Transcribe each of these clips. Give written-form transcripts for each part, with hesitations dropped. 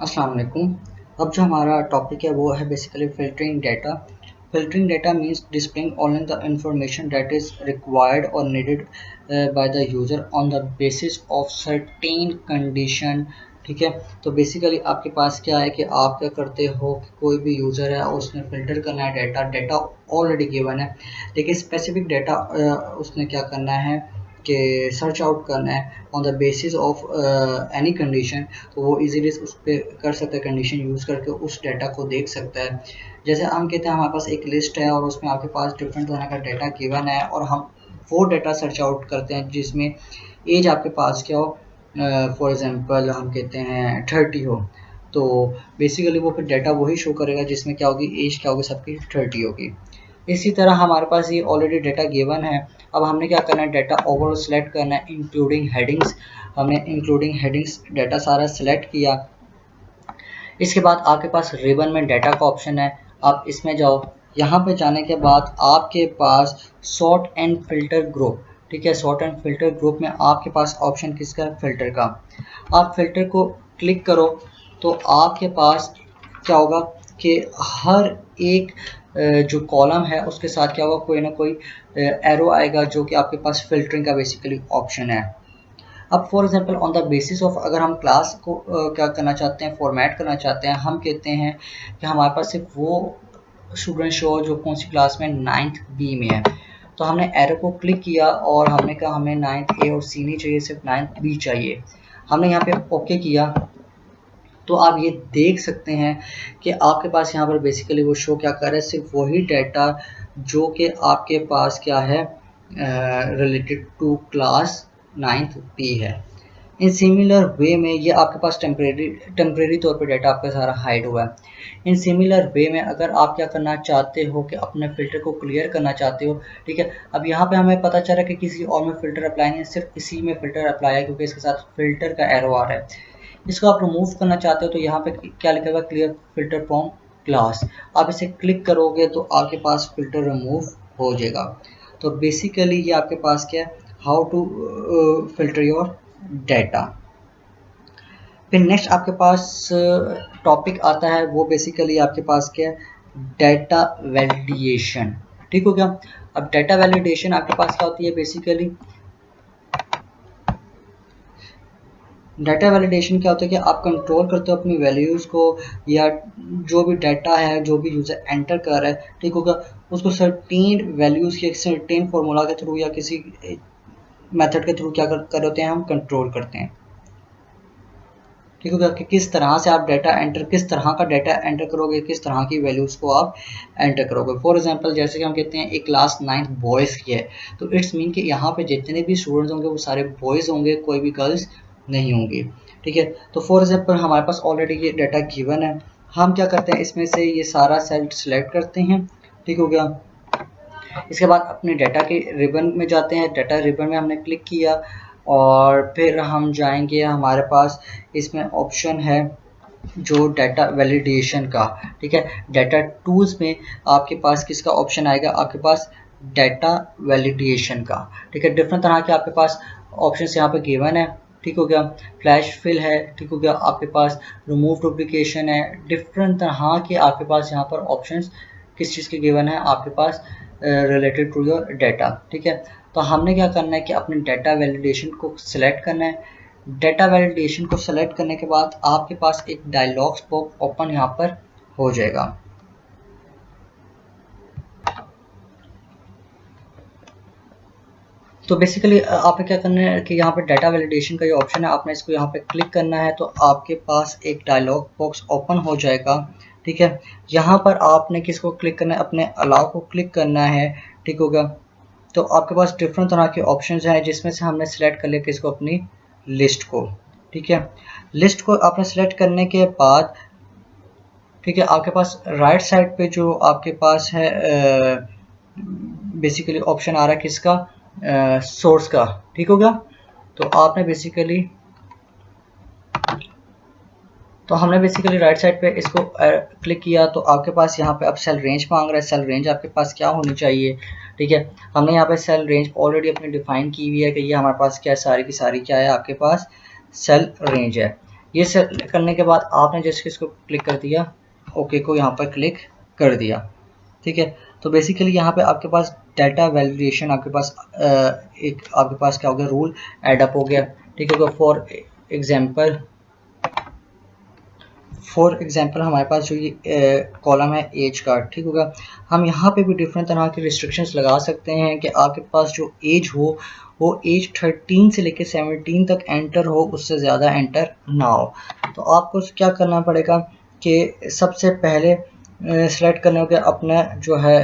अस्सलाम वालेकुम। अब जो हमारा टॉपिक है वो है basically filtering data. Filtering data means displaying only the information that is required और needed by the user on the basis of certain condition. ठीक है, तो बेसिकली आपके पास क्या है कि आप क्या करते हो कि कोई भी यूज़र है उसने फ़िल्टर करना है डाटा ऑलरेडी गिवन है, लेकिन स्पेसिफिक डाटा उसने क्या करना है कि सर्च आउट करना है on the basis of any condition. तो वो इजीली उस पर कर सकता है, कंडीशन यूज़ करके उस डाटा को देख सकता है। जैसे हम कहते हैं हमारे पास एक लिस्ट है और उसमें आपके पास डिफरेंट तरह का डाटा गिवन है और हम वो डाटा सर्च आउट करते हैं जिसमें एज आपके पास क्या हो। फॉर एग्जांपल हम कहते हैं 30 हो, तो बेसिकली वो फिर डाटा वही शो करेगा जिसमें क्या होगी, एज क्या होगी, सबकी 30 होगी। इसी तरह हमारे पास ये ऑलरेडी डाटा गिवन है। अब हमने क्या करना है, डाटा ओवरऑल सेलेक्ट करना है इंक्लूडिंग हेडिंग्स। हमने इंक्लूडिंग हेडिंग्स डाटा सारा सेलेक्ट किया। इसके बाद आपके पास रिबन में डाटा का ऑप्शन है, आप इसमें जाओ। यहाँ पे जाने के बाद आपके पास सॉर्ट एंड फिल्टर ग्रुप। ठीक है, सॉर्ट एंड फिल्टर ग्रुप में आपके पास ऑप्शन किसका है, फिल्टर का। आप फिल्टर को क्लिक करो तो आपके पास क्या होगा कि हर एक जो कॉलम है उसके साथ क्या होगा, कोई ना कोई एरो आएगा जो कि आपके पास फिल्टरिंग का बेसिकली ऑप्शन है। अब for example on the basis of अगर हम क्लास को क्या करना चाहते हैं, फॉर्मेट करना चाहते हैं, हम कहते हैं कि हमारे पास सिर्फ वो स्टूडेंट शो जो कौन सी क्लास में 9th बी में है। तो हमने एरो को क्लिक किया और हमने कहा हमें 9th ए और सी नहीं चाहिए, सिर्फ 9th बी चाहिए। हमने यहाँ पे ओके किया तो आप ये देख सकते हैं कि आपके पास यहाँ पर बेसिकली वो शो क्या कर रहा है, सिर्फ वही डाटा जो कि आपके पास क्या है, related to class 9th B है। इन सिमिलर वे में ये आपके पास टेम्परेरी तौर पे डाटा आपका सारा हाइड हुआ है। इन सिमिलर वे में अगर आप क्या करना चाहते हो कि अपने फ़िल्टर को क्लियर करना चाहते हो, ठीक है, अब यहाँ पे हमें पता चला कि किसी और में फ़िल्टर अप्लाई नहीं, सिर्फ इसी में फ़िल्टर अप्लाई है क्योंकि इसके साथ फ़िल्टर का एरो आ रहा है। इसको आप रिमूव करना चाहते हो तो यहाँ पे क्या लिखा हुआ, क्लियर फ़िल्टर फ्रॉम क्लास। आप इसे क्लिक करोगे तो आपके पास फ़िल्टर रिमूव हो जाएगा। तो बेसिकली ये आपके पास क्या है, how to filter your data. फिर नेक्स्ट आपके पास टॉपिक आता है, वो बेसिकली आपके पास क्या है, डाटा वैलिडेशन। ठीक हो गया। अब डाटा वैलिडेशन आपके पास क्या होती है, बेसिकली डाटा वैलिडेशन क्या होता है कि आप कंट्रोल करते हो अपनी वैल्यूज़ को, या जो भी डाटा है जो भी यूज़र एंटर कर रहा है, ठीक होगा, उसको सर्टेन वैल्यूज़ के सर्टेन फार्मूला के थ्रू या किसी मेथड के थ्रू क्या कर होते हैं, हम कंट्रोल करते हैं। ठीक होगा कि किस तरह से आप डाटा एंटर, किस तरह का डाटा एंटर करोगे, किस तरह की वैल्यूज़ को आप एंटर करोगे। फॉर एग्जांपल जैसे कि हम कहते हैं एक क्लास 9th बॉयज़ की है, तो इट्स मीन कि यहाँ पे जितने भी स्टूडेंट्स होंगे वो सारे बॉयज़ होंगे, कोई भी गर्ल्स नहीं होंगी। ठीक है, तो फॉर एग्जांपल हमारे पास ऑलरेडी ये डाटा गिवन है। हम क्या करते हैं, इसमें से ये सारा सेल सेलेक्ट करते हैं। ठीक हो गया। इसके बाद अपने डाटा के रिबन में जाते हैं, डाटा रिबन में हमने क्लिक किया और फिर हम जाएंगे, हमारे पास इसमें ऑप्शन है जो डाटा वैलिडेशन का। ठीक है, डाटा टूल्स में आपके पास किसका ऑप्शन आएगा, आपके पास डाटा वैलिडेशन का। ठीक है, डिफरेंट तरह के आपके पास ऑप्शन यहाँ पे गिवन है। ठीक हो गया, फ्लैश फिल है, ठीक हो गया, आपके पास रिमूव डुप्लीकेशन है, डिफरेंट तरह के आपके पास यहाँ पर ऑप्शंस किस चीज़ के गिवन है आपके पास, रिलेटेड टू योर डाटा। ठीक है, तो हमने क्या करना है कि अपने डाटा वैलिडेशन को सिलेक्ट करना है। डाटा वैलिडेशन को सेलेक्ट करने के बाद आपके पास एक डायलॉग्स बॉक्स ओपन यहाँ पर हो जाएगा। तो बेसिकली आपने क्या करना है कि यहाँ पे डाटा वैलिडेशन का ये ऑप्शन है, आपने इसको यहाँ पे क्लिक करना है तो आपके पास एक डायलॉग बॉक्स ओपन हो जाएगा। ठीक है, यहाँ पर आपने किसको क्लिक करना है, अपने अलाउ को क्लिक करना है। ठीक होगा, तो आपके पास डिफरेंट तरह के ऑप्शंस हैं जिसमें से हमने सेलेक्ट कर लिया किसको, अपनी लिस्ट को। ठीक है, लिस्ट को आपने सेलेक्ट करने के बाद, ठीक है, आपके पास राइट साइड पे जो आपके पास है बेसिकली ऑप्शन आ रहा है किसका, सोर्स का। ठीक होगा, तो आपने बेसिकली, तो हमने बेसिकली राइट साइड पे इसको क्लिक किया तो आपके पास यहाँ पे अब सेल रेंज मांग रहा है। सेल रेंज आपके पास क्या होनी चाहिए, ठीक है, हमने यहाँ पे सेल रेंज ऑलरेडी अपनी डिफाइन की हुई है कि ये हमारे पास क्या है, सारी की सारी क्या है, आपके पास सेल रेंज है। ये सेलेक्ट करने के बाद आपने जैसे इसको क्लिक कर दिया, ओके को यहाँ पर क्लिक कर दिया, ठीक है। तो बेसिकली यहाँ पे आपके पास डाटा वैलिडेशन, आपके पास एक आपके पास क्या हो गया, रूल एडअप हो गया, ठीक है। तो फॉर एग्जांपल हमारे पास जो ये कॉलम है एज का, ठीक होगा। हम यहाँ पे भी डिफरेंट तरह की रिस्ट्रिक्शंस लगा सकते हैं कि आपके पास जो एज हो वो एज 13 से लेकर 17 तक एंटर हो, उससे ज़्यादा एंटर ना हो। तो आपको क्या करना पड़ेगा कि सबसे पहले सेलेक्ट करने होगा अपना जो है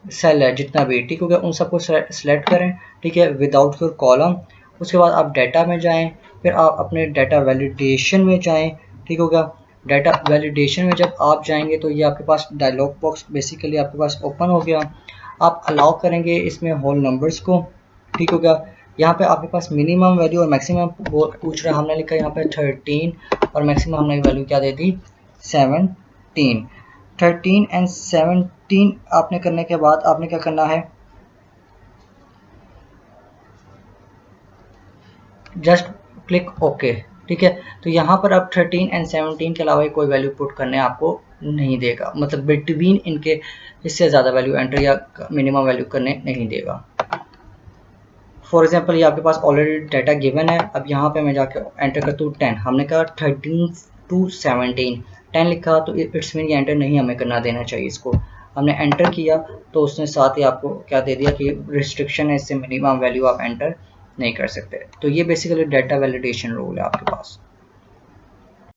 सेल है जितना भी, ठीक हो गया, उन सबको सेलेक्ट करें, ठीक है, विदाउट योर कॉलम। उसके बाद आप डाटा में जाएं, फिर आप अपने डाटा वैलिडेशन में जाएं, ठीक होगा। डाटा वैलिडेशन में जब आप जाएंगे तो ये आपके पास डायलॉग बॉक्स बेसिकली आपके पास ओपन हो गया। आप अलाउ करेंगे इसमें होल नंबर्स को, ठीक होगा। यहाँ पे आपके पास मिनिमम वैल्यू और मैक्सिमम पूछ रहा है, हमने लिखा यहाँ पे 13 और मैक्सिमम हमने वैल्यू क्या दे दी 17। 13 एंड 17 आपने करने के बाद आपने क्या करना है, जस्ट क्लिक ओके, ठीक है। तो यहाँ पर अब 13 एंड 17 के अलावा कोई वैल्यू पुट करने आपको नहीं देगा, मतलब बिटवीन इनके इससे ज़्यादा वैल्यू एंटर या मिनिमम वैल्यू करने नहीं देगा। फॉर एग्जांपल ये आपके पास ऑलरेडी डाटा गिवन है, अब यहाँ पे मैं जाकर एंटर करता हूँ 10, हमने कहा 13 to 17, 10 लिखा तो इट्स मीन ये एंटर नहीं हमें करना देना चाहिए इसको। हमने एंटर किया तो उसने साथ ही आपको क्या दे दिया कि रिस्ट्रिक्शन है, इससे मिनिमम वैल्यू आप एंटर नहीं कर सकते। तो ये बेसिकली डाटा वैलिडेशन रूल है आपके पास।